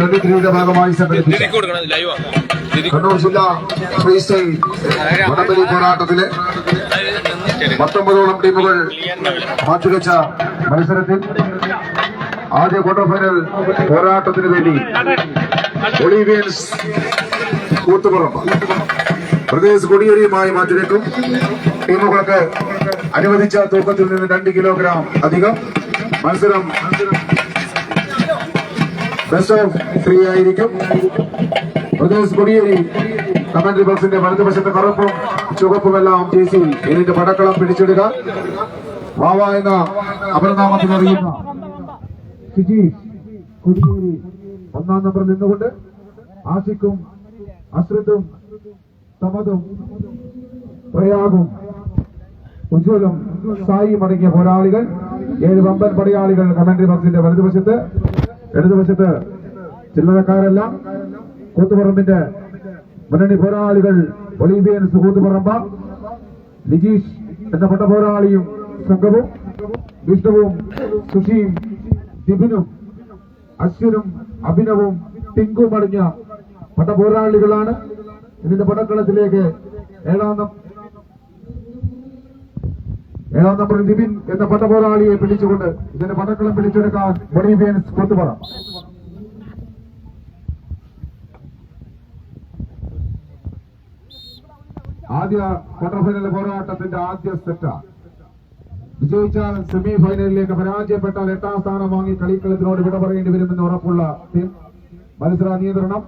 23യുടെ ഭാഗമായി സംഘടിപ്പിച്ച കണ്ണൂർ ജില്ലാ ഫ്രീ സ്റ്റൈൽ വടംവലി പോരാട്ടത്തിലെ 19ഓളം ടീമുകൾ മാറ്റുവെച്ച മത്സരത്തിൽ ആദ്യ ക്വാർട്ടർ ഫൈനൽ പോരാട്ടത്തിന് വേണ്ടി ഒളിവിയൻസ് കൂത്തുപറമ്പ് പ്രദേശ് കൊടിയേരിയുമായി മാറ്റിവെക്കും. ടീമുകൾക്ക് അനുവദിച്ച തൂക്കത്തിൽ നിന്ന് 2 കിലോഗ്രാം അധികം. മത്സരം ബെസ്റ്റ് ഓഫ് 3 ആയിരിക്കും. പ്രദേശ് കൊടിയേരി കമന്ററി ബോക്സിന്റെ വലതുവശത്തെ കറുപ്പും ചുവപ്പുമെല്ലാം ചേച്ചി ഇതിന്റെ പടക്കളം പിടിച്ചെടുക്കുക. വാവ എന്ന അപരനാമത്തിൽ അറിയുന്ന കൊടിയേരി 1-ാം നമ്പറിൽ നിന്നുകൊണ്ട് ആഷിഖും അസ്രിത്തും സമതും പ്രയാഗും ഉജ്വലും സായിയും അടങ്ങിയ പോരാളികൾ 7 വമ്പൻ പടയാളികൾ കമന്ററി ബോക്സിന്റെ വലതുവശത്ത്. ഇടതുവശത്ത് ചില്ലറക്കാരെല്ലാം കൂത്തുപറമ്പിന്റെ മുന്നണി പോരാളികൾ ഒളിവിയൻസ് കൂത്തുപറമ്പ്. ലിജീഷ് എന്ന പട്ടപോരാളിയും സംഘവും വിഷ്ണുവും സുഷിയും ദിബിനും അശ്വിനും അഭിനവും ടിങ്കും അടങ്ങിയ പട്ടപോരാളികളാണ്. ഇതിന്റെ പടക്കളത്തിലേക്ക് 7-ാം നമ്പറിൽ ദിബിൻ എന്ന പട്ടപോരാളിയെ പിടിച്ചുകൊണ്ട് ഇതിന്റെ പടക്കളം പിടിച്ചെടുക്കാൻ ഒളിവിയൻസ് കൂത്തുപറമ്പ്. ആദ്യ ക്വാർട്ടർ ഫൈനൽ പോരാട്ടത്തിന്റെ ആദ്യ സെറ്റ് വിജയിച്ചാൽ സെമി ഫൈനലിലേക്ക്, പരാജയപ്പെട്ടാൽ 8ാം സ്ഥാനം വാങ്ങി കളിക്കളത്തിനോട് വിട പറയേണ്ടി വരുമെന്ന് ഉറപ്പുള്ള ടീം. മത്സര നിയന്ത്രണം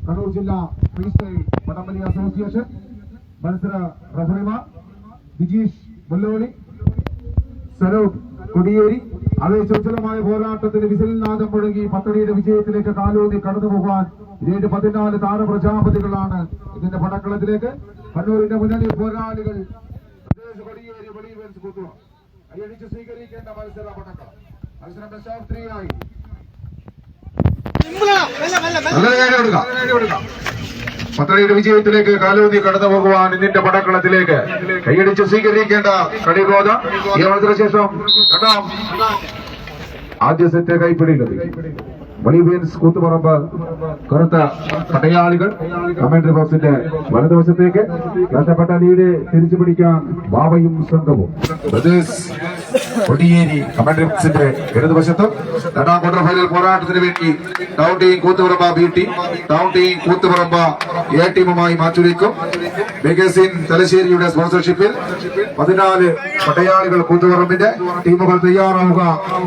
കണ്ണൂർ ജില്ലാ ഫ്രീ സ്റ്റൈൽ വടംവലി അസോസിയേഷൻ. മത്സര റഫറിമാർ വിജീഷ് മുല്ലോളി, സനൂപ് കൊടിയേരി. ആവേശോജ്വലമായ പോരാട്ടത്തിന് വിസിൽനാദം മുഴങ്ങി പത്തടിയുടെ വിജയത്തിലേക്ക് കാലൂന്നി കടന്നുപോകാൻ 14 താരപ്രജാപതികളാണ് ഇതിന്റെ പടക്കളത്തിലേക്ക്. കണ്ണൂരിന്റെ മുന്നണി പോരാളികൾ കൊടിയേരി ഒളിവിയൻസ് കൂത്തുപറമ്പ് കൈയടിച്ച് സ്വീകരിക്കേണ്ട മത്സര പടക്കം. മത്സരം ബെസ്റ്റ് ഓഫ് 3 ആയി. പത്തടിയുടെ വിജയത്തിലേക്ക് കാലൂന്നി കടന്നു പോകുവാൻ ഇതിന്റെ പടക്കളത്തിലേക്ക് കൈയടിച്ച് സ്വീകരിക്കേണ്ട കളിബോധ. ഈ മത്സരശേഷം ആദ്യ സെറ്റ് കൈപ്പിടിയിലെത്തി ഒളിവിയൻസ് കൂത്തുപറമ്പ് കറുത്ത പടയാളികൾ. കമന്ററി ബോക്സിന്റെ വലതുവശത്തേക്ക് നഷ്ടപ്പെട്ട ലീഡ് തിരിച്ചു പിടിക്കാൻ ബാബയും സംഘവും. കൊടിയേരി കമന്ററി ബോക്സിന്റെ ഇടതുവശത്തും. 2ാം ക്വാർട്ടർ ഫൈനൽ പോരാട്ടത്തിന് വേണ്ടി town team Koothuparamba B team, town team Koothuparamba A ടീമുമായി മാറ്റുരയ്ക്കും. മെഗസിൻ തലശ്ശേരിയുടെ സ്പോൺസർഷിപ്പിൽ 14 പടയാളികൾ കൂത്തുപറമ്പിന്റെ. ടീമുകൾ തയ്യാറാവുക,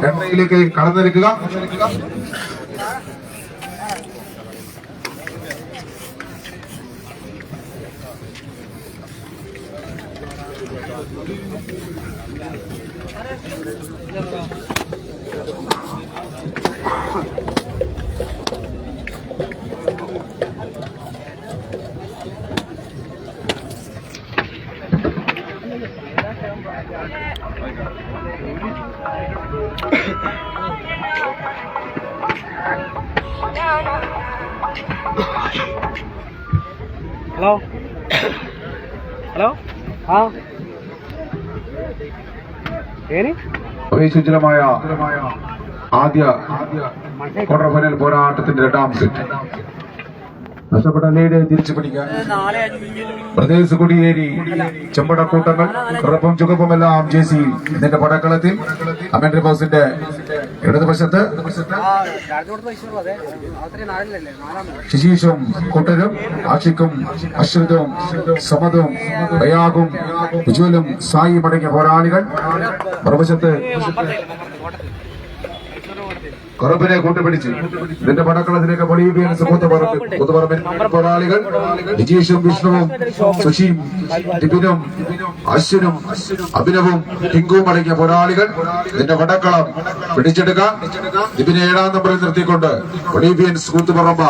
എണ്ണയിലേക്ക് കടന്നിരിക്കുക. ഹലോ ഹലോ സുചിരമായ ആദ്യ ക്വാർട്ടർ ഫൈനൽ പോരാട്ടത്തിന്റെ 2ാം സെറ്റ്. നഷ്ടപ്പെട്ട ലീഡ് തിരിച്ചു പിടിക്കാൻ പ്രദേശ് കൊടിയേരി ചെമ്പടക്കൂട്ടങ്ങൾ കറുപ്പും ചുവപ്പുമെല്ലാം ജേസി ഇതിന്റെ പടക്കളത്തിൽ. കമന്ററി ബോക്സിന്റെ ഇടതുവശത്ത് ശിശീഷും കൂട്ടരും ആഷിഖും അശ്വതും സമതും ബയാഗും ഉജ്വലും സായിയും അടങ്ങിയ പോരാളികൾ. മറുവശത്ത് കറുപ്പിനെ കൂട്ടുപിടിച്ച് ഇതിന്റെ പടക്കളത്തിലേക്ക് ഒളിവിയൻസ് കൂത്തുപറമ്പിൻ പോരാളികൾ. ലിജീഷും വിഷ്ണുവും സുഷിയും ദിബിനും അശ്വിനും അഭിനവും ടിങ്കുവും അടങ്ങിയ പോരാളികൾ. ഇതിന്റെ പടക്കളം പിടിച്ചെടുക്കാൻ ദിബിനെ 7ാം നമ്പറിൽ നിർത്തിക്കൊണ്ട് ഒളിവിയൻസ് കൂത്തുപറമ്പ്.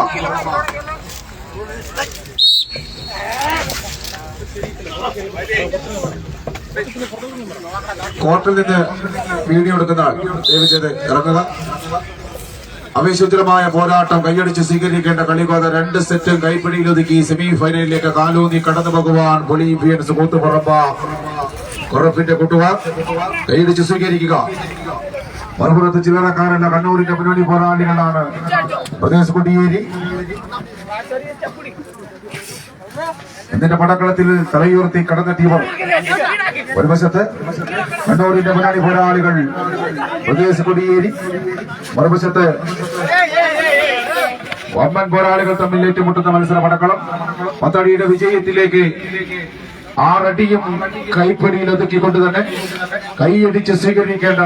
കോർട്ടിൽ നിന്ന് വീഡിയോ എടുക്കുന്ന ആൾ ദയവ് ചെയ്ത് ഇറങ്ങുക. അവിശുദ്ധമായ പോരാട്ടം കൈയടിച്ച് സ്വീകരിക്കേണ്ട കളികോത. 2 സെറ്റും കൈപ്പിടിയിലൊതുക്കി സെമി ഫൈനലിലേക്ക് കാലൂന്നി കടന്നു പോകുവാൻ ഒളിവിയൻസ് കൂത്തുപറമ്പ്. കുറപ്പിന്റെ കൂട്ടുകാർ കൈയടിച്ച് സ്വീകരിക്കുക. മറുപുറത്ത് ചില്ലറക്കാരല്ല കണ്ണൂരിന്റെ മുന്നണി പോരാളികളാണ് പ്രദേശ് കൊടിയേരി. ഇതിന്റെ പടക്കളത്തിൽ തലയുയർത്തി കടന്നെത്തിയവർ ഒരു വശത്ത് കണ്ണൂരിന്റെ മുന്നണി പോരാളികൾ പ്രദേശ് കൊടിയേരി, മറുവശത്ത് വമ്പൻ പോരാളികൾ തമ്മിൽ ഏറ്റുമുട്ടുന്ന മത്സര പടക്കളം. പത്തടിയുടെ വിജയത്തിലേക്ക് 6 അടിയും കൈപ്പടിയിൽ ഒതുക്കിക്കൊണ്ട് തന്നെ കൈയടിച്ച് സ്വീകരിക്കേണ്ട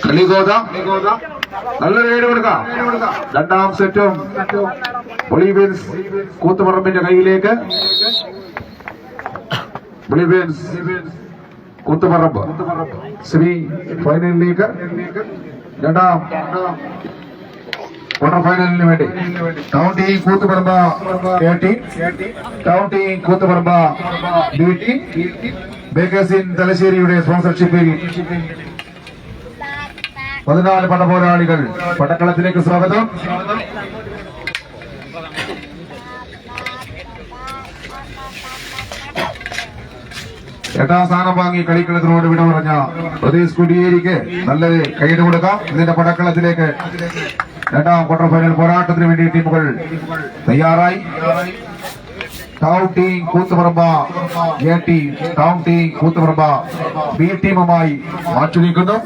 കളിഗോത. നല്ല റൈഡ് കൊടുക്കാം. രണ്ടാം സെറ്റും ബൊളീവിയൻസ് കൂത്തുപറമ്പിന്റെ കയ്യിലേക്ക്. ബൊളീവിയൻസ് കൂത്തുപറമ്പ് സെമി ഫൈനലിലേക്ക്, രണ്ടാം ക്വാർട്ടർ ഫൈനലിന് വേണ്ടി town team Koothuparamba KT, town team Koothuparamba BT, ബേക്കേഴ്സിൻ തലശ്ശേരിയുടെ സ്പോൺസർഷിപ്പിൽ 14 പടപോരാളികൾ പടക്കളത്തിലേക്ക് സ്വാഗതം. എട്ടാം സ്ഥാനം വാങ്ങി കളിക്കളത്തിനോട് വിട പറഞ്ഞ പ്രദേശ് കൊടിയേരിക്ക് നല്ലത് കൈയ്യടി കൊടുക്കാം. ഇതിന്റെ പടക്കളത്തിലേക്ക് രണ്ടാം ക്വാർട്ടർ ഫൈനൽ പോരാട്ടത്തിന് വേണ്ടി ടീമുകൾ തയ്യാറായി. Town team Koothuparamba KT, town team Koothuparamba B ടീമുമായി മാറ്റി നീക്കുന്നു.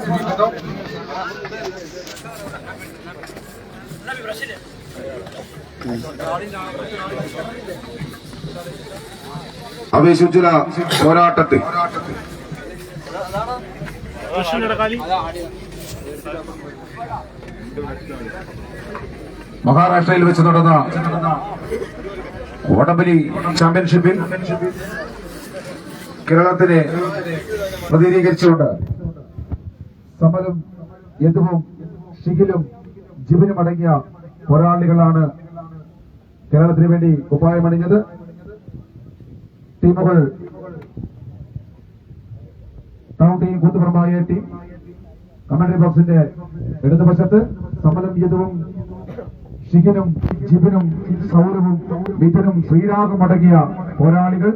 അവേശുജ്വല പോരാട്ടത്തിൽ മഹാരാഷ്ട്രയിൽ വെച്ച് നടന്ന വടംവലി ചാമ്പ്യൻഷിപ്പിൽ കേരളത്തിനെ പ്രതിനിധീകരിച്ചുകൊണ്ട് സമലും യദുവും ഷിഖിലും ജിബിനും അടങ്ങിയ പോരാളികളാണ് കേരളത്തിന് വേണ്ടി കുപ്പായമണിഞ്ഞത്. ടീമുകൾ town team Koothuparamba KT, commentary ബോക്സിന്റെ ഇടതുവശത്ത് സമലും യദുവും ഷിഖിനും ജിബിനും സൗരവും മിഥുനും ശ്രീരാഗും അടങ്ങിയ പോരാളികൾ.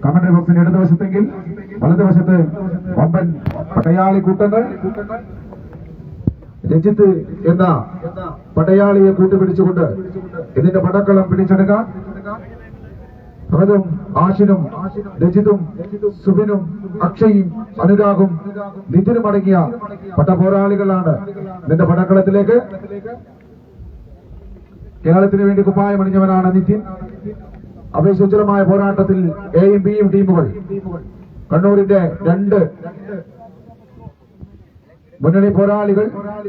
കമന്ററി ബോക്സിന്റെ ഇടതുവശത്തെങ്കിൽ വലതുവശത്ത് വമ്പൻ പടയാളി കൂട്ടങ്ങൾ. രഞ്ജിത്ത് എന്ന പടയാളിയെ കൂട്ടുപിടിച്ചുകൊണ്ട് ഇതിന്റെ പടക്കളം പിടിച്ചെടുക്കാൻ ഭരതും ആഷിനും രജിതും സുബിനും അക്ഷയും അനുരാഗും നിതിനും അടങ്ങിയ പടപോരാളികളാണ് ഇതിന്റെ പടക്കളത്തിലേക്ക്. കേരളത്തിന് വേണ്ടി കുപ്പായമണിഞ്ഞവനാണ് നിതിൻ. അവേശോജ്വലമായ പോരാട്ടത്തിൽ Aയും Bയും ടീമുകൾ കണ്ണൂരിന്റെ 2 മുന്നണി പോരാളികൾ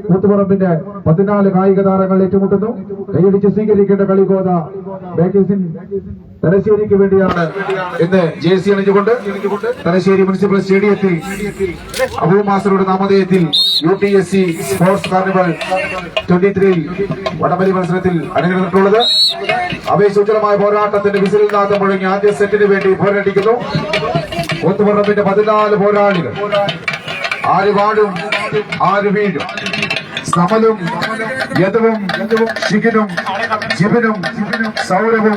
കൂത്തുപറമ്പിന്റെ 14 കായിക താരങ്ങൾ ഏറ്റുമുട്ടുന്നു. കൈയടിച്ച് സ്വീകരിക്കേണ്ട കളിഗോത ബേക്കേഴ്സിൻ തലശ്ശേരിക്ക് വേണ്ടിയാണ് ഇന്ന് ജേഴ്സി അണിഞ്ഞുകൊണ്ട് തലശ്ശേരി മുനിസിപ്പൽ സ്റ്റേഡിയത്തിൽ അബൂ മാസ്റ്ററുടെ നാമധേയത്തിൽ UTSC സ്പോർട്സ് കാർണിവൽ 23 വടംവലി മത്സരത്തിൽ അണിനിരന്നിട്ടുള്ളത്. അവേശോജ്വലമായ പോരാട്ടത്തിന്റെ വിസിലിൽ നാദം മുഴങ്ങി ആദ്യ സെറ്റിന് വേണ്ടി പോരടിക്കുന്നു കൂത്തുപറമ്പിന്റെ 14 പോരാളികൾ. 6 വാടും 6 വീഴും. സമലും യദുവും ഷിഖിനും ജിബിനും സൗരവും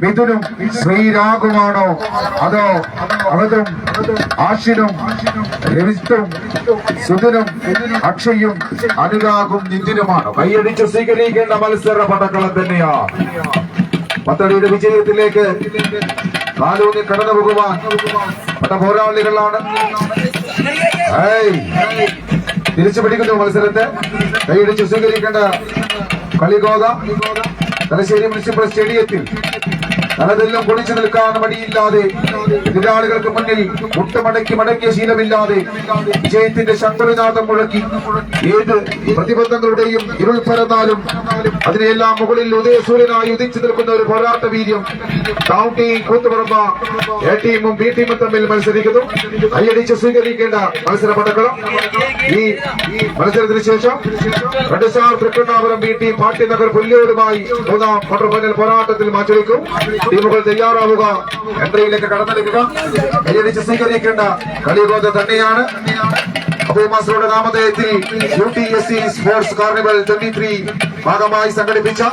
മിഥുനും ശ്രീരാഗുമാണോ അതോ അവതും ആഷിനും രവിത്തും സുധിനും അക്ഷയും അനുരാഗും നിതിനുമാണോ? കൈയടിച്ച് സ്വീകരിക്കേണ്ട മത്സര പടക്കളം തന്നെയാണ്. പത്തടിയുടെ വിജയത്തിലേക്ക് കാലൂന്നി കടന്നു പോകുവാൻ പടപോരാളികളാണ്. തിരിച്ചു പിടിക്കുന്നു മത്സരത്തെ. കൈയടിച്ച് സ്വീകരിക്കേണ്ട കളിഗോത തലശ്ശേരി മുനിസിപ്പൽ സ്റ്റേഡിയത്തിൽ തലതെല്ലാം പൊടിച്ചു നിൽക്കാൻ മടിയില്ലാതെ എതിരാളികൾക്ക് മുന്നിൽ മടക്കിയ ശീലമില്ലാതെ വിജയത്തിന്റെ ശംഖുനാഥം മുഴക്കി ഏത് പ്രതിബന്ധങ്ങളുടെയും ഇരുൾ പരന്നാലും അതിനെല്ലാം മുകളിൽ ഉദയസൂര്യനായി ഉദിച്ചു നിൽക്കുന്ന ഒരു പോരാട്ട വീര്യം ടൗൺ ടീം കൂത്തുപറമ്പ A ടീമും B ടീമും തമ്മിൽ മത്സരിക്കുന്നു. കൈയടിച്ച് സ്വീകരിക്കേണ്ട മത്സര പടക്കളം. ഈ മത്സരത്തിന് ശേഷം red star Thrikkannapuram B team Pattinagar പുല്ലോടുമായി 3ാം ക്വാർട്ടർ ഫൈനൽ പോരാട്ടത്തിൽ മാറ്റുരയ്ക്കും. ടീമുകൾ തയ്യാറാവുക, എൻട്രിയിലേക്ക് കടന്നെടുക്കുക. കൈയടിച്ച് സ്വീകരിക്കേണ്ട കളിഗോത തന്നെയാണ്. അബൂ മാസ്റ്ററുടെ നാമധേയത്തിൽ UTSC സ്പോർട്സ് കാർണിവൽ 23 ഭാഗമായി സംഘടിപ്പിച്ച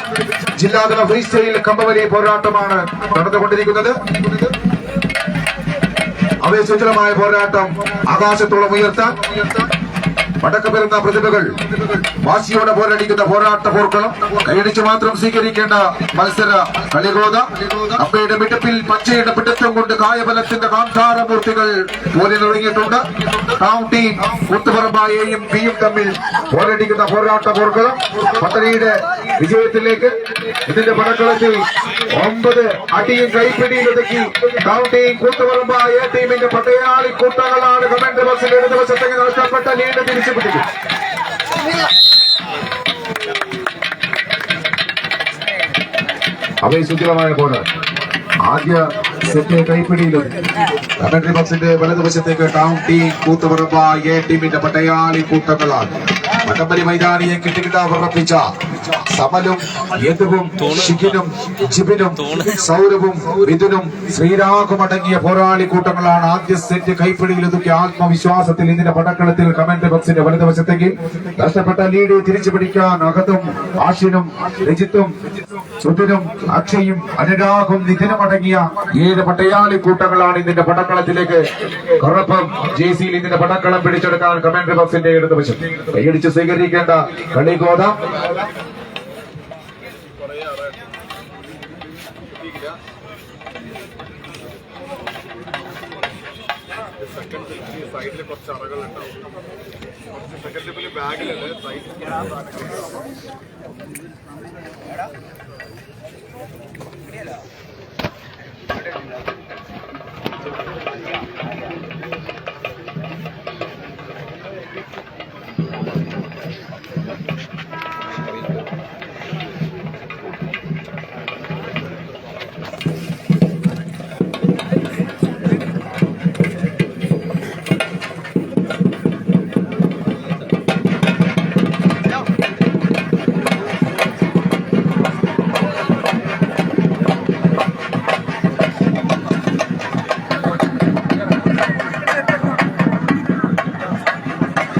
ജില്ലാതല ഫ്രീ സ്റ്റൈൽ കമ്പവലി പോരാട്ടമാണ് നടന്നുകൊണ്ടിരിക്കുന്നത്. അവേശോജ്വലമായ പോരാട്ടം ആകാശത്തോളം ഉയർത്താൻ വടക്കപ്പെടുന്ന പ്രതിഭകൾ വാശിയോടെ പോരടിക്കുന്ന പോരാട്ട പോർക്കളം കൈയടിച്ച് മാത്രം സ്വീകരിക്കേണ്ട മത്സര കളികോത അമ്മയുടെ മിട്ടപ്പിൽ പച്ചയുടെ പിടുത്തം കൊണ്ട് കായബലത്തിന്റെ കാന്താരമൂർത്തികൾ പോലെ തുടങ്ങിയിട്ടുണ്ട്. ടൗൺ ടീം കൂത്തുപറമ്പായെയും പിയും തമ്മിൽ പോരടിക്കുന്ന പോരാട്ട പോർക്കളം പത്തനയുടെ വിജയത്തിലേക്ക് ഇതിന്റെ പടക്കളത്തിൽ 9 അടിയും കൈപ്പിടിയും ഒതുക്കി ടൗൺ ടീം കൂത്തുപറമ്പായ ടീമിന്റെ പടയാളി കൂട്ടങ്ങളാണ് കമന്റ് ബോക്സിൽ ഇടതുവശത്തേക്ക് നഷ്ടപ്പെട്ട ലീഡ് തിരിച്ചു പിടിക്കും. അവേശുചിതമായ പോരാട്ടം ആദ്യ സെറ്റ് കൈപ്പിടിയിലും കമന്ററി ബോക്സിന്റെ വലതുവശത്തേക്ക് ടൗൺ ടീം കൂത്തുപറമ്പ എ ടീമിന്റെ പടയാളി കൂട്ടങ്ങളാണ്. വടംവലി മൈതാനിയെ കിട്ടിക്കിട്ടാവർപ്പിച്ച സമലും യദുവും ഷിഖിനും ജിബിനും സൗരവും മിഥുനും ശ്രീരാഗും അടങ്ങിയ പോരാളി കൂട്ടങ്ങളാണ് ആദ്യ സെറ്റ് കൈപ്പിടിയിൽ ഒതുക്കിയ ആത്മവിശ്വാസത്തിൽ ഇതിന്റെ പടക്കളത്തിൽ കമന്റ് ബോക്സിന്റെ വലതുവശത്തേക്ക് നഷ്ടപ്പെട്ട ലീഡ് തിരിച്ചു പിടിക്കാൻ അഹദും ആഷിനും രജിത്തും സുധിനും അക്ഷയും അനുരാഗും നിതിനും അടങ്ങിയ 7 പടയാളി കൂട്ടങ്ങളാണ് ഇതിന്റെ പടക്കളത്തിലേക്ക് കറുപ്പം ജെസിയിൽ ഇതിന്റെ പടക്കളം പിടിച്ചെടുക്കാൻ കമന്റ് ബോക്സിന്റെ ഇടതുവശം കൈയടിച്ച് സ്വീകരിക്കേണ്ട കളിഗോത സൈഡിൽ കുറച്ച് അറകളുണ്ടാവും. കുറച്ച് സെക്കൻഡ് ബാഗിലുണ്ട്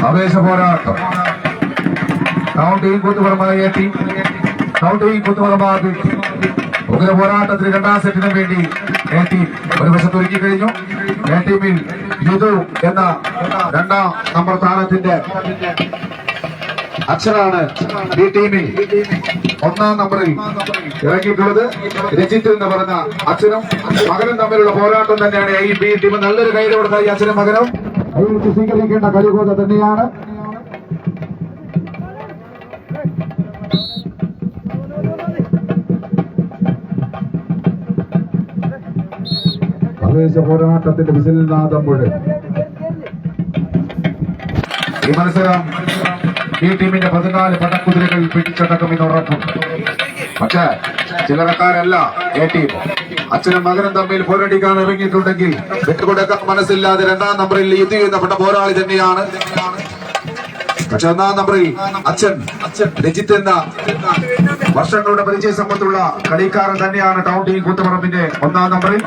ആവേശ പോരാട്ടം town team Koothuparamba A team town team Koothuparamba B team ഉഗ്ര പോരാട്ടത്തിന് രണ്ടാം സെറ്റിന് വേണ്ടി എ ടീം ഒരു വശത്ത് ഒരുക്കി കഴിഞ്ഞു. എ ടീമിൽ യുദു എന്ന 2ാം നമ്പർ താരത്തിന്റെ അക്ഷരാണ് ബി ടീമിൽ 1ാം നമ്പറിൽ ഇറങ്ങിയിട്ടുള്ളത്. രജിത്ത് എന്ന് പറഞ്ഞ അച്ഛനും മകനും തമ്മിലുള്ള പോരാട്ടം തന്നെയാണ് ഈ ബി ടീം. നല്ലൊരു കൈ കൊടുത്ത ഈ അച്ഛനും മകനും കൈവച്ച് സ്വീകരിക്കേണ്ട കളികോത തന്നെയാണ്. ആവേശ പോരാട്ടത്തിന്റെ വിസിൽനാദം മുഴുവൻ ഈ മത്സരം ഈ ടീമിന്റെ 14 പടക്കുതിരകൾ പിടിച്ചടക്കുമെന്ന് ഉറപ്പുണ്ട്. പക്ഷേ ചിലറക്കാരല്ല എ ടീം. അച്ഛനും മകനും തമ്മിൽ പോരടിക്കാൻ ഇറങ്ങിയിട്ടുണ്ടെങ്കിൽ വിട്ടുകൊടുക്കാൻ മനസ്സില്ലാതെ 2ാം നമ്പറിൽ ഇത് ചെയ്യുന്ന പോരാളി തന്നെയാണ്. പക്ഷെ 1ാം നമ്പറിൽ അച്ഛൻ രജിത്ത് എന്ന വർഷങ്ങളുടെ പരിചയ സമ്പത്തുള്ള കളിക്കാരൻ തന്നെയാണ് ടൗൺ ടീം കൂത്തുപറമ്പിന്റെ 1ാം നമ്പറിൽ.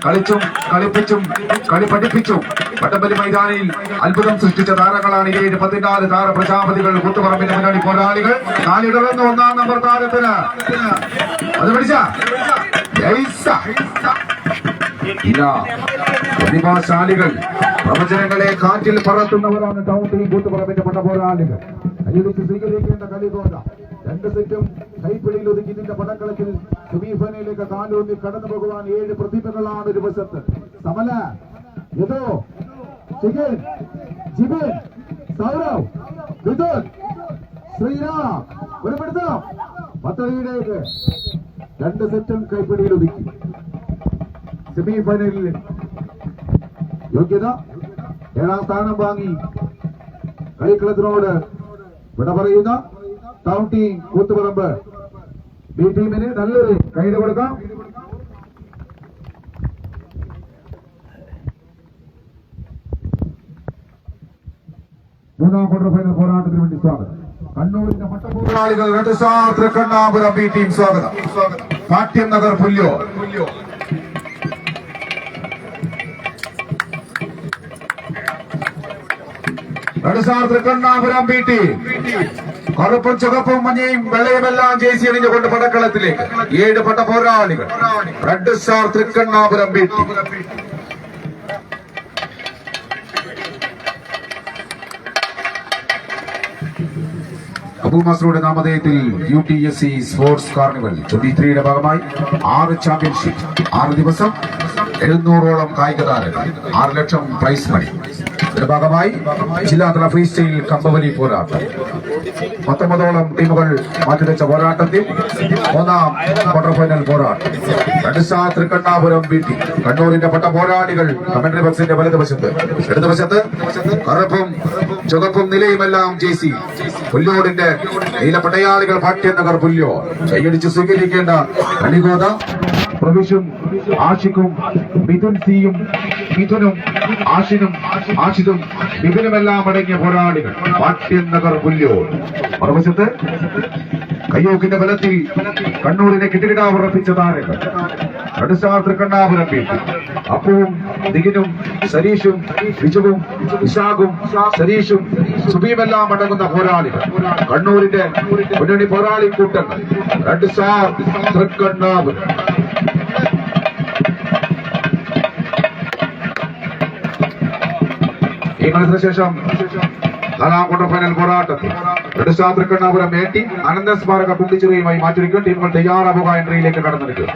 കളിച്ചും കളിപ്പിച്ചും കളി പഠിപ്പിച്ചും വടംവലി മൈതാനിയിൽ അത്ഭുതം സൃഷ്ടിച്ച താരങ്ങളാണ് 14 താര പ്രജാപതികൾ കൂത്തുപറമ്പിന്റെ മുന്നണി പോരാളികൾ. കാലിടറുന്ന 1ാം നമ്പർ താരത്തിന് അത് പിടിച്ച ഇല്ല. പ്രതിഭാശാലികൾ പ്രവചനങ്ങളെ കാറ്റിൽ പറത്തുന്നവരാണ് ടൗൺ ടീം കൂത്തുപറമ്പിന്റെ പടപോരാളികൾ. കൈയടിച്ച് സ്വീകരിക്കേണ്ട കളികോത 2 സെറ്റും കൈപ്പിടിയിൽ ഒതുക്കി ഇതിന്റെ പടക്കളത്തിൽ സെമിഫൈനലിലേക്ക് കാലൂന്നി കടന്നു പോകുവാൻ 7 പ്രതിഭകളാണ് ഒരു വശത്ത്. സമല യദു ഷിഖിൻ ജിബിൻ സൗരവ് വിദുൻ ശ്രീരാം ഒരു പിടുത്തം പത്തനയിലേക്ക് 2 സെറ്റും കൈപ്പിടിയിൽ ഒതുക്കി സെമിഫൈനലിൽ യോഗ്യത 7ാം സ്ഥാനം വാങ്ങി കളിക്കളത്തിനോട് വിട പറയുന്ന ടൗൺ ടീം കൂത്തുപറമ്പ് ബി ടീമിന് നല്ലൊരു കൈയ്യടി കൊടുക്കാം. മൂന്നാം ക്വാർട്ടർ ഫൈനൽ പോരാട്ടത്തിന് വേണ്ടി സ്വാഗതം. കണ്ണൂരിന്റെ മട്ടപ്പോരാളികൾ തൃക്കണ്ണാപുരം ബി ടീം സ്വാഗതം. പാട്യം നഗർ പുല്യോ തൃക്കണ്ണാപുരം ബി ടീം കറുപ്പും ചുവപ്പും മഞ്ഞയും വെള്ളയുമെല്ലാം ജേസി അണിഞ്ഞുകൊണ്ട് പടക്കളത്തിലേക്ക് 7 പട പോരാളികൾ. Red star Thrikkannapuram B team അബൂമസ്രൂടെ നാമധേയത്തിൽ UTSC സ്പോർട്സ് കാർണിവൽ 23യുടെ ഭാഗമായി 6 ചാമ്പ്യൻഷിപ്പ്, 6 ദിവസം 700ഓളം കായിക താരങ്ങൾ, 6 ലക്ഷം പ്രൈസ് മണി. ഇതിന്റെ ഭാഗമായി ജില്ലാതല ഫ്രീ സ്റ്റൈൽ കമ്പവലി പോരാട്ടം, 19ഓളം ടീമുകൾ മാറ്റിവെച്ച പോരാട്ടത്തിൽ 3ാം ക്വാർട്ടർ ഫൈനൽ പോരാട്ടം. തൃക്കണ്ണാപുരം BT കണ്ണൂരിന്റെ പട്ട പോരാളികൾ കമന്ററി ബോക്സിന്റെ വലതുവശത്ത്, ഇടതുവശത്ത് കറുപ്പും ചുവപ്പും നിലയുമെല്ലാം ജേസി പുല്ലോടിന്റെ നീലപ്പട്ടയാളികൾ ഭാട്യനഗർ പുല്യോ. കൈയടിച്ച് സ്വീകരിക്കേണ്ട കണികോത പ്രവിശും ആഷിഖും മിഥുൻ സിയും മിഥുനും ആഷിനും ആഷിദും മിഥുനുമെല്ലാം അടങ്ങിയ പോരാളികൾ ഭാട്യനഗർ പുല്യോ. മറുവശത്ത് കയ്യൂക്കിന്റെ ബലത്തിൽ കണ്ണൂരിനെ കിട്ടികിടാ ഉറപ്പിച്ച താരങ്ങൾ തൃക്കണ്ണാപുരം BT അപ്പുവും ദിഗിനും സരീഷും ബിജുവും ഇഷാഖും സരീഷും സുബിയുമെല്ലാം അടങ്ങുന്ന പോരാളികൾ കണ്ണൂരിന്റെ മുന്നണി പോരാളി കൂട്ടങ്ങൾ തൃക്കണ്ണാപുരം. ഈ മത്സരശേഷം 4ാം ക്വാർട്ടർ ഫൈനൽ പോരാട്ടത്തിൽ തൃക്കണ്ണാപുരം AT അനന്തൻ സ്മാരക കുണ്ടിച്ചിറയുമായി മാറ്റിവെക്കും. ടീമുകൾ തയ്യാറാവുക, എൻട്രിയിലേക്ക് കടന്നെടുക്കുക.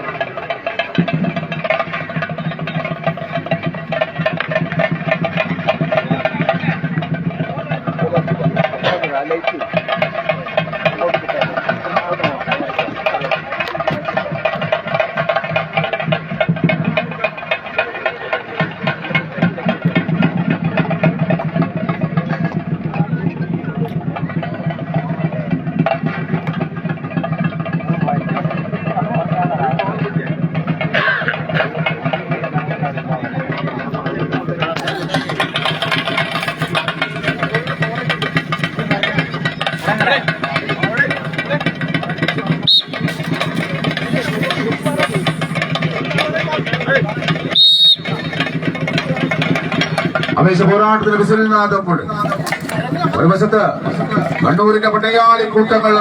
അപേക്ഷ പോരാട്ടത്തിന് വിസിലിനാഥപ്പോൾ ഒരു വശത്ത് കണ്ണൂരിന്റെ പട്ടയാളി കൂട്ടങ്ങൾ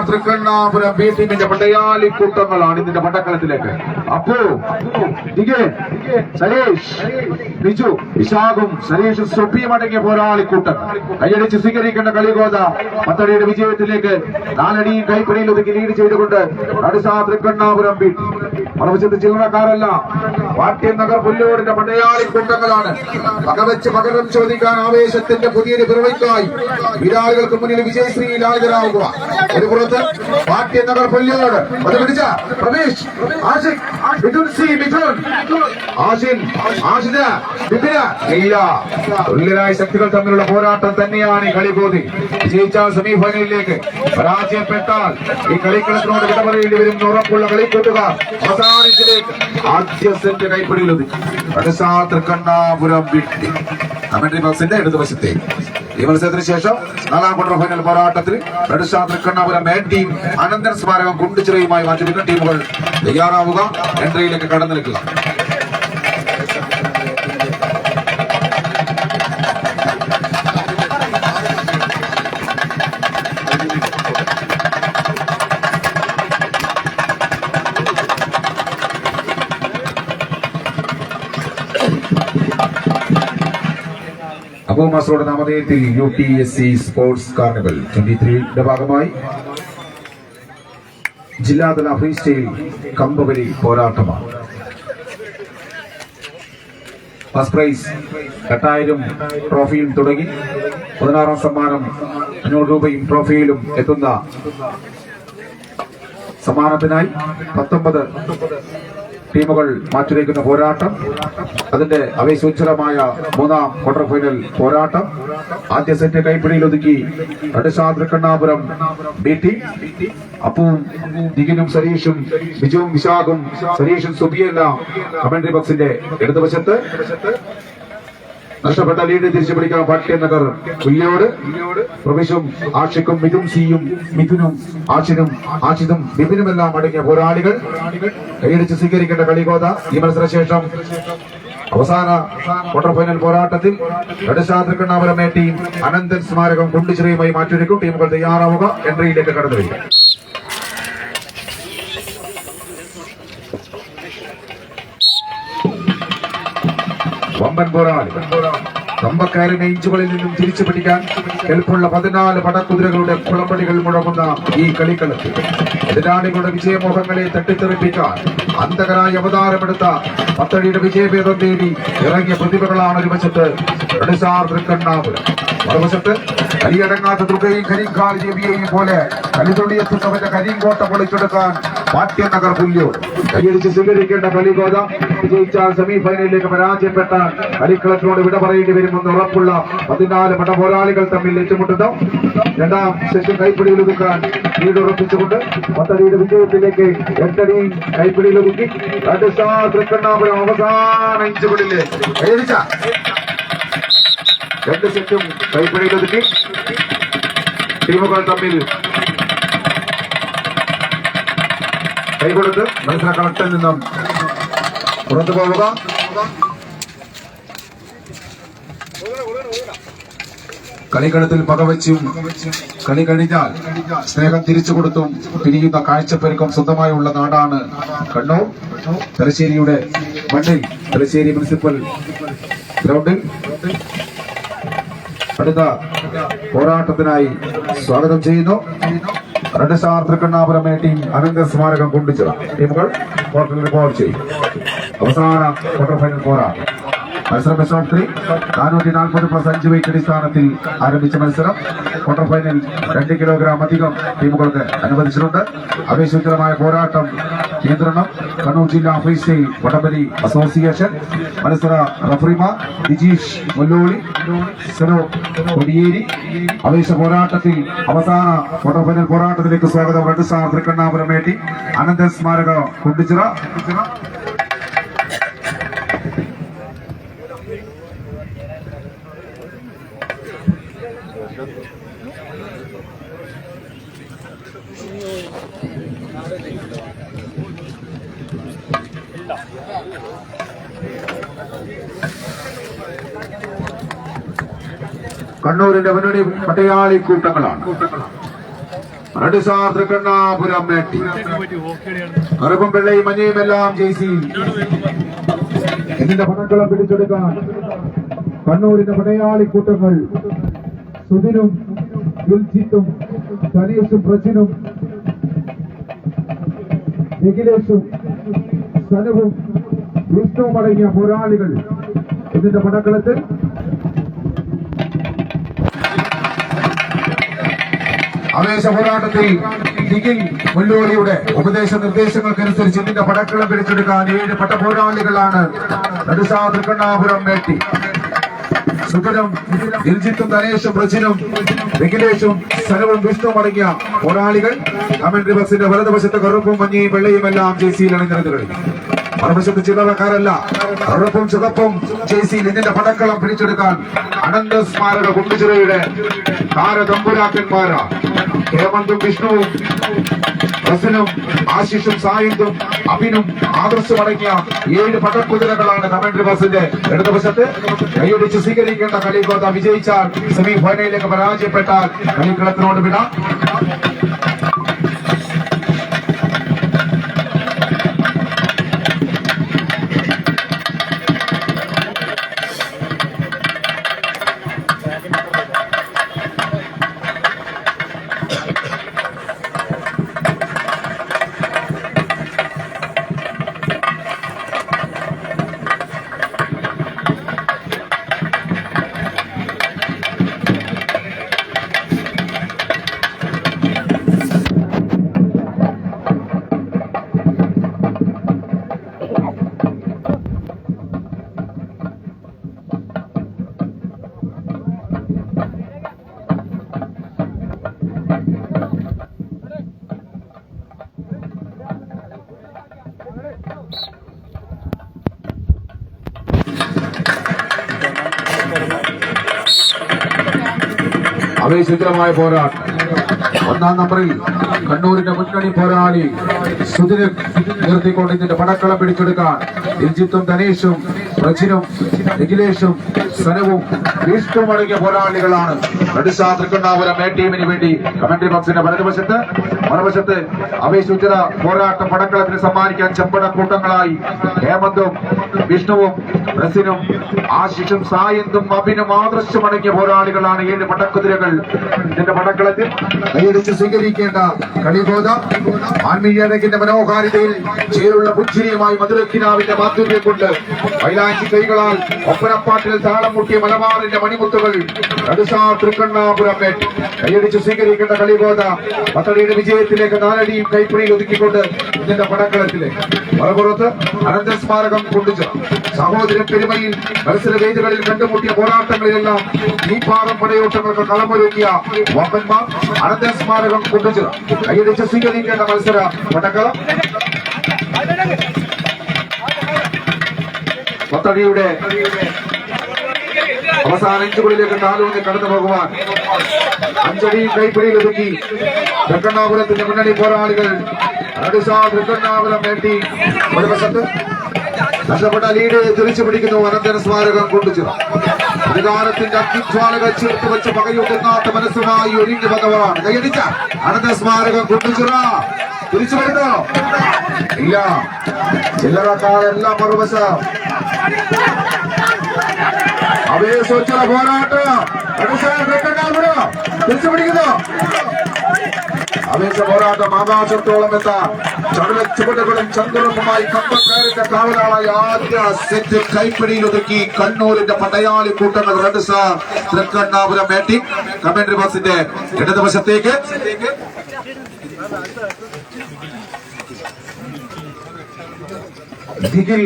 തൃക്കണ്ണാപുരം BTന്റെ പട്ടയാളി കൂട്ടങ്ങളാണ് ഇതിന്റെ പട്ടക്കളത്തിലേക്ക്. അപ്പു സരീഷ് ബിജു ഇഷാഖും സരീഷും സുബിയും അടങ്ങിയ പോരാളി കൂട്ടങ്ങൾ കൈയടിച്ച് സ്വീകരിക്കേണ്ട കളികോത പത്തടിയുടെ വിജയത്തിലേക്ക് 4 അടിയും കൈപ്പിടിയിൽ ഒതുക്കി ലീഡ് ചെയ്തുകൊണ്ട് തൃക്കണ്ണാപുരം BT. മറുവശത്ത് ചില്ലറക്കാരല്ല, ഭാട്യനഗർ പുല്ലോടിന്റെ പടയാളി കൂട്ടങ്ങളാണ്. പകവെച്ച് പകരം ചോദിക്കാൻ ആവേശത്തിന്റെ പുതിയൊരു പിറവിക്കായി വിരാളികൾക്ക് മുന്നിൽ വിജയശ്രീയിൽ ഹാജരാകുക. ഒരു പുറത്ത് ഭാട്യനഗർ പുല്ലോട് അത് പിടിച്ച പ്രവേശ് ആഷിഖ് മിഥുൻ സി മിഥുൻ ആഷിൻ ആഷിദ് ബിപിന് ഇല്ല. തുല്യരായ ശക്തികൾ തമ്മിലുള്ള പോരാട്ടം തന്നെയാണ് ഈ കളികോതി. വിജയിച്ചാൽ സെമി ഫൈനലിലേക്ക്, പരാജയപ്പെട്ടാൽ ഈ കളിക്കളത്തിനോട് വിട പറയേണ്ടി വരും ഉറപ്പുള്ള കളിക്കൂട്ടുകാർ അവസാനത്തിലേക്ക് ആദ്യ സെറ്റ് കൈപ്പിടിയിൽ ഒതുക്കി തൃക്കണ്ണാപുരം BT. കമന്ററി ബോക്സിന്റെ ഇടതുവശത്തെ ഈ മത്സരത്തിന് ശേഷം 4ാം ക്വാർട്ടർ ഫൈനൽ പോരാട്ടത്തിൽ തൃക്കണ്ണാപുരം AT അനന്തൻ സ്മാരകം കുണ്ടിച്ചിറയുമായി മാറ്റിവെക്കുന്ന ടീമുകൾ തയ്യാറാവുക, എൻട്രിയിലേക്ക് കടന്നു നിൽക്കുക. അബൂമസ്രൂടെ നാമധേയത്തിൽ UTSC സ്പോർട്സ് കാർണിവൽ 23യുടെ ഭാഗമായി ജില്ലാതല ഫ്രീ സ്റ്റൈൽ കമ്പവലി പോരാട്ടമാണ്. ഫസ്റ്റ് പ്രൈസ് 8000 ട്രോഫിയും തുടങ്ങി 16ാം സമ്മാനം 500 രൂപയും ട്രോഫിയിലും എത്തുന്ന സമ്മാനത്തിനായി 19 ടീമുകൾ മാറ്റുരയ്ക്കുന്ന പോരാട്ടം. അതിന്റെ അവേശോജ്വലമായ 3ാം ക്വാർട്ടർ ഫൈനൽ പോരാട്ടം. ആദ്യ സെറ്റ് കൈപ്പിടിയിൽ ഒതുക്കി തൃക്കണ്ണാപുരം BT. അപ്പുവും ദിഗിനും സരീഷും ബിജുവും വിശാഖും സരീഷും സുബിയെല്ലാം കമന്ററി ബോക്സിന്റെ ഇടതുവശത്ത്. നഷ്ടപ്പെട്ട ലീഡ് തിരിച്ചു പിടിക്കാൻ ഭാട്യനഗർ പുല്യോട് പ്രവിശും ആഷിഖും മിഥുൻ സിയും മിഥുനും ആഷിനും ആഷിദും ബിപിനുമെല്ലാം അടങ്ങിയ പോരാളികൾ കൈയടിച്ച് സ്വീകരിക്കേണ്ട കളികോത. ഈ മത്സരശേഷം അവസാന ക്വാർട്ടർ ഫൈനൽ പോരാട്ടത്തിൽ തൃക്കണ്ണാപുരം AT അനന്തൻ സ്മാരകം കുണ്ടിച്ചിറയുമായി മാറ്റിവെക്കും. ടീമുകൾ തയ്യാറാവുക, എൻട്രിയിലേക്ക് കടന്നു വരിക. വമ്പൻ പോരാളി കമ്പക്കാരനെ ഇഞ്ചുകളിൽ നിന്നും തിരിച്ചു പിടിക്കാൻ കെൽപ്പുള്ള 14 പടക്കുതിരകളുടെ കുളമ്പടികൾ മുഴങ്ങുന്ന ഈ കളിക്കളത്തിൽ എതിരാളികളുടെ വിജയമോഹങ്ങളെ തട്ടിത്തെറിപ്പിക്കാൻ അന്തകരായി അവതാരമെടുത്ത പത്തടിയുടെ വിജയഭേദം തേടി ഇറങ്ങിയ പ്രതിഭകളാണ് ഒരു വശത്ത് റെഡിസാർ തൃക്കണ്ണാപുരം, മറുവശത്ത് കരിയടങ്ങാത്ത തുകയും കരിങ്കാൽ ജെബിയെയും പോലെ കളിതൊള്ളിയെത്തുന്നവന്റെ കരിങ്കോട്ട പൊളിച്ചെടുക്കാൻ പാട്യനഗർ പുല്യോട് കൈയടിച്ച് സ്വീകരിക്കേണ്ട കളിഗോത വിജയിച്ചാൽ സെമി ഫൈനലിലേക്ക് പരാജയപ്പെട്ടാൽ കളിക്കളത്തിനോട് വിട പറയേണ്ടി വരുമെന്ന് ഉറപ്പുള്ള 14 പടപോരാളികൾ തമ്മിൽ ഏറ്റുമുട്ടുന്നു. രണ്ടാം സെഷൻ കൈപ്പിടിയിൽ ഒതുക്കാൻ ലീഡുറപ്പിച്ചുകൊണ്ട് പത്തടിയുടെ വിജയത്തിലേക്ക് 8 അടി കൈപ്പിടിയിൽ ഒതുക്കി തൃക്കണ്ണാപുരം അവസാന ഇഞ്ചുകളിലെ കൈയടിച്ച 2 സെറ്റും കൈപ്പിടിയിൽ ഒതുക്കി ടീമുകൾ തമ്മിൽ കൈകൊടുത്ത് മത്സര കളത്തിൽ നിന്നും പുറത്തു പോവുക. കളിക്കളത്തിൽ പകവച്ചും കളി കഴിഞ്ഞാൽ സ്നേഹം തിരിച്ചു കൊടുത്തും പിരിയുന്ന കാഴ്ചപ്പെരുക്കം സ്വന്തമായുള്ള നാടാണ് കണ്ണൂർ. തലശ്ശേരിയുടെ മണ്ണിൽ തലശ്ശേരി മുനിസിപ്പൽ ഗ്രൗണ്ടിൽ അടുത്ത പോരാട്ടത്തിനായി സ്വാഗതം ചെയ്യുന്നു. റെഡിസാർ തൃക്കണ്ണാപുരം ടീം അനന്ത സ്മാരകം കൊണ്ടുചിറ ടീമുകൾ ക്വാർട്ടറിൽ റിപ്പോർട്ട് ചെയ്യും. അവസാന ക്വാർട്ടർ ഫൈനൽ പോരാട്ടം മത്സരം ബെസ്റ്റ് ഓഫ് 3 440+5 വെയിറ്റ് അടിസ്ഥാനത്തിൽ ആരംഭിച്ച മത്സരം ക്വാർട്ടർ ഫൈനൽ 2 കിലോഗ്രാം അധികം ടീമുകൾക്ക് അനുവദിച്ചിട്ടുണ്ട്. ആവേശോജ്വലമായ പോരാട്ടം നിയന്ത്രണം കണ്ണൂർ ജില്ലാ ഫ്രീ സ്റ്റൈൽ വടംവലി അസോസിയേഷൻ. മത്സര റഫറിമാർ ദിജീഷ് മുല്ലോളി, സെനോ കൊടിയേരി. ആവേശ പോരാട്ടത്തിൽ അവസാന ക്വാർട്ടർ ഫൈനൽ പോരാട്ടത്തിലേക്ക് സ്വാഗതം. റെഡിസാർ തൃക്കണ്ണാപുരം ടീം അനന്തൻ സ്മാരക കുണ്ടിച്ചിറ. കണ്ണൂരിന്റെ മുന്നണി പടയാളി കൂട്ടങ്ങളാണ്. റെഡിസാർ തൃക്കണ്ണാപുരം ടീം കറുപ്പും വെള്ളയും മഞ്ഞയും എല്ലാം ജെയ്സി ഇതിന്റെ പടക്കളം പിടിച്ചെടുക്കാൻ കണ്ണൂരിന്റെ പടയാളി കൂട്ടങ്ങൾ സുധിനും ദിൽജിത്തും സനീഷും പ്രജിനും നിഖിലേഷും സനുവും വിഷ്ണുവും അടങ്ങിയ പോരാളികൾ ഇതിന്റെ പടക്കളത്തിൽ ആവേശ പോരാട്ടത്തിൽ നിഖിൽ മുല്ലോളിയുടെ ഉപദേശ നിർദ്ദേശങ്ങൾക്കനുസരിച്ച് ഇതിന്റെ പടക്കളം പിടിച്ചെടുക്കാൻ 7 പട്ടപോരാളികളാണ് റെഡിസാർ തൃക്കണ്ണാപുരം ടീം. സുഖനും ദിൽജിത്തും ധനേഷും പ്രജിനും നിഖിലേഷും സനവും വിഷ്ണുവും അടങ്ങിയ പോരാളികൾ കമന്ററി ബസിന്റെ വലതുവശത്ത് കറുപ്പും മഞ്ഞയും വെള്ളയും എല്ലാം ജെയ്സിയിൽ അണിനിരന്നു കഴിഞ്ഞു. മറുവശത്ത് ചില്ലറക്കാരല്ല, കറുപ്പും ചുവപ്പും ജെയ്സിയിൽ ഇതിന്റെ പടക്കളം പിടിച്ചെടുക്കാൻ അനന്ത സ്മാരക കുണ്ടിച്ചിറയുടെ താരതമ്പുരാക്കന്മാരാ ഹേമന്തും വിഷ്ണുവും റസനും ആശിഷും സായുധും അഭിനും ആദർശം അടങ്ങിയ 7 പടക്കുതിരകളാണ് കമന്ററി ബസിന്റെ ഇടതുവശത്ത്. കൈയടിച്ച് സ്വീകരിക്കേണ്ട കളിക്കോത്ത വിജയിച്ചാൽ സെമി ഫൈനലിലേക്ക് പരാജയപ്പെട്ടാൽ കളിക്കളത്തിനോട് വിടാം. ആവേശകരമായ പോരാട്ടം ഒന്നാം നമ്പറിൽ കണ്ണൂരിന്റെ മുന്നണി പോരാളി സുധിനെ നിർത്തിക്കൊണ്ട് ഇതിന്റെ പടക്കളം പിടിച്ചെടുക്കാൻ രഞ്ജിത്തും ധനേഷും പ്രജിനും നിഖിലേഷും സനവും വിഷ്ണുവും അടങ്ങിയ പോരാളികളാണ് തൃക്കണ്ണാപുരം എ ടീമിന് വേണ്ടി കമന്ററി ബോക്സിന്റെ മറുവശത്ത് അവേശുചിത പോരാട്ട പടക്കളത്തിന് സമ്മാനിക്കാൻ ചെമ്പട കൂട്ടങ്ങളായി ഹേമന്തും വിഷ്ണുവും റസിനും ആശിഷും സായന്തും അഭിനും ആദർശം അടങ്ങിയ പോരാളികളാണ് 7 പടക്കുതിരകൾ ഇതിന്റെ പടക്കളത്തിൽ കൈയടിച്ച് സ്വീകരിക്കേണ്ട കളിബോധ ആത്മീയതയുടെ മനോഹാരിതയിൽ ചേരുള്ള പുഞ്ചിരിയുമായി മധുരക്കിനാവിന്റെ മാധുര്യം കൊണ്ട് മൈലാഞ്ചി കൈകളാൽ ഒപ്പനപ്പാട്ടിൽ താളം മുട്ടിയ മലബാറിന്റെ മണിമുത്തുകൾ തൃക്കണ്ണാപുരം കൈയടിച്ച് സ്വീകരിക്കേണ്ട കളിബോധ പത്തടിയുടെ വിജയത്തിലേക്ക് 4 അടിയും കൈപ്പിടിയിൽ ഒതുക്കിക്കൊണ്ട് ഇതിന്റെ പടക്കളത്തിലേക്ക് മറുപുറത്ത് അനന്ത സ്മാരകം കൊണ്ടുചേർ സഹോദര പെരുമയിൽ മത്സര വേദികളിൽ കണ്ടുമുട്ടിയ പോരാട്ടങ്ങളിലെല്ലാം ഈ പാറം പടയോട്ടങ്ങൾക്ക് കളമൊരുക്കിയ വമ്പന്മാർ അനന്ത സ്മാരകം കൊണ്ടുചേർ കൈയടിച്ച് സ്വീകരിക്കേണ്ട മത്സര പടക്കളം പത്തടിയുടെ അവസാന ഇഞ്ചുകളിലേക്ക് കാലൂന്നി കടന്നു പോകുവാൻ 5 അടിയും കൈപ്പിടിയിൽ ഒതുക്കി തൃക്കണ്ണാപുരത്തിന്റെ മുന്നണി പോരാളികൾ തൃക്കണ്ണാപുരം നേട്ടി ഒരു വശത്ത് നഷ്ടപ്പെട്ട ലീഡ് തിരിച്ചു പിടിക്കുന്നു അനന്തര സ്മാരകം കൊണ്ടുചേർ അധികാരത്തിന്റെ അഗ്നിജ്വാലകൾ ചേർത്ത് വെച്ച് പകയൂട്ടുന്നാട്ട മനസ്സുമായി ഒരുങ്ങി വന്നവരാണ് കൈയടിച്ച അനന്തര സ്മാരകം കൊണ്ടുചേർ തിരിച്ചു വരുന്നോ ഇല്ല ചില്ലറക്കാരെല്ലാം മറുവശം അവേശോച്ചറ പോരാട്ടം തിരിച്ചു പിടിക്കുന്നു ആവേശ പോരാട്ടം ആകാശത്തോളം എത്താൻ ചടുല ചുവടുകളും ചന്ദ്രനുമായി കമ്പക്കാരന്റെ കാവലാളായ ആദ്യ സെറ്റ് കൈപ്പിടിയിൽ ഒതുക്കി കണ്ണൂരിന്റെ പടയാളി കൂട്ടങ്ങൾ red star Thrikkannapuram methi commentary ബോക്സിന്റെ ഇടതുവശത്തേക്ക് നിഖിൽ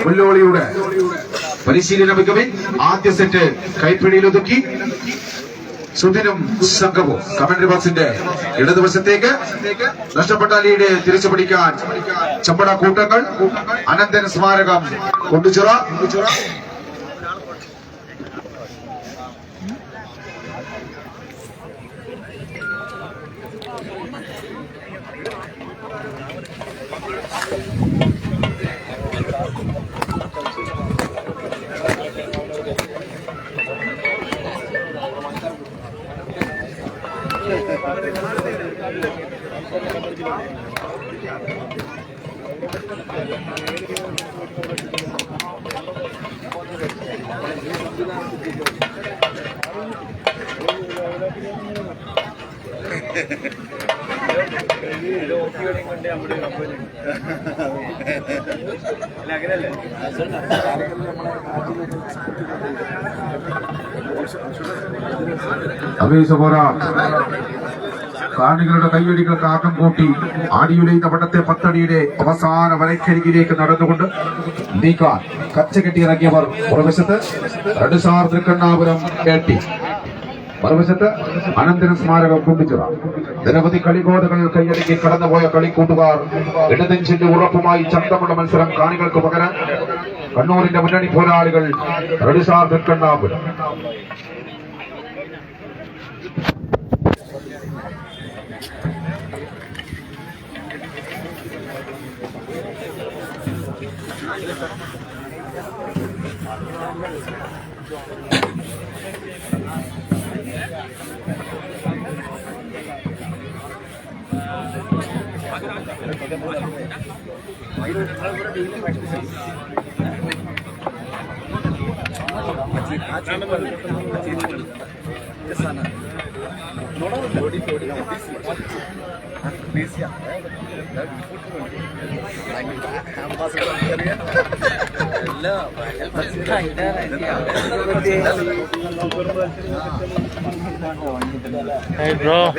മുല്ലോളിയുടെ പരിശീലന മികവിൽ ആദ്യ സെറ്റ് കൈപ്പിടിയിൽ ഒതുക്കി സുധിനും സംഘവും കമന്ററി ബോക്സിന്റെ ഇടതുവശത്തേക്ക് നഷ്ടപ്പെട്ട ലീഡ് തിരിച്ചു പിടിക്കാൻ ചമ്പട കൂട്ടങ്ങൾ അനന്തൻ സ്മാരകം കൊണ്ടുചിറ കാണികളുടെ കൈയടികൾക്ക് ആക്കം കൂട്ടി ആടിയുലയുന്ന പടത്തെ പത്തടിയുടെ അവസാന വരക്കരികിലേക്ക് നടന്നുകൊണ്ട് നീക്കാൻ കച്ചകെട്ടിയിറങ്ങിയവർ പുറവശത്ത് റെഡ്സാർ തൃക്കണ്ണാപുരം കേട്ടി മറുവശത്ത് അനന്തര സ്മാരകം കൊണ്ടുചിറ നിരവധി കളിബോധകൾ കൈയടക്കി കടന്നുപോയ കളിക്കൂട്ടുകാർ ഇടനെഞ്ചിന്റെ ഉറപ്പുമായി ചന്തമുള്ള മത്സരം കാണികൾക്ക് പകരാൻ കണ്ണൂരിന്റെ മുന്നണി പോരാളികൾ റെഡ്സാർ തൃക്കണ്ണാപുരം Hey bro.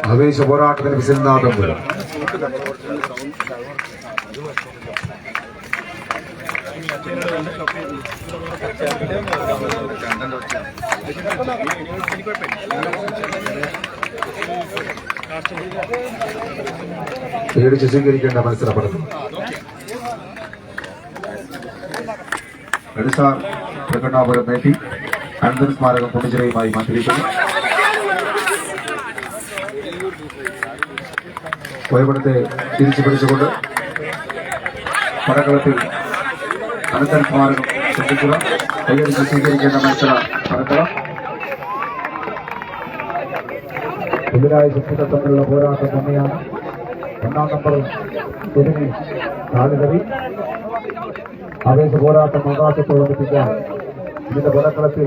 ആവേശ പോരാട്ടത്തിന് വിസിൽനാദം വരും. പേടിച്ച് സ്വീകരിക്കേണ്ട മത്സരപ്പെടുന്നു. എടുസാർ പ്രകടനാപുരം നേട്ടി അനന്തൻ സ്മാരകം പുണ്യചിറയുമായി മാറ്റിയിരിക്കുന്നു. കോയപടത്തെ തിരിച്ചു പിടിച്ചുകൊണ്ട് പടക്കളത്തിൽ അനന്തൻ സ്മാരകം ശ്രദ്ധിക്കുക. കൈയടിച്ച് സ്വീകരിക്കേണ്ട മത്സര പടക്കളം. എതിരായ ശക്തികൾ തമ്മിലുള്ള പോരാട്ടം തന്നെയാണ്. ഒന്നാം നമ്പറും എതിരെ നാലുകറി ആവേശ പോരാട്ടം ആകാശത്തോളം എത്തിക്കാൻ ഇതിന്റെ പടക്കളത്തിൽ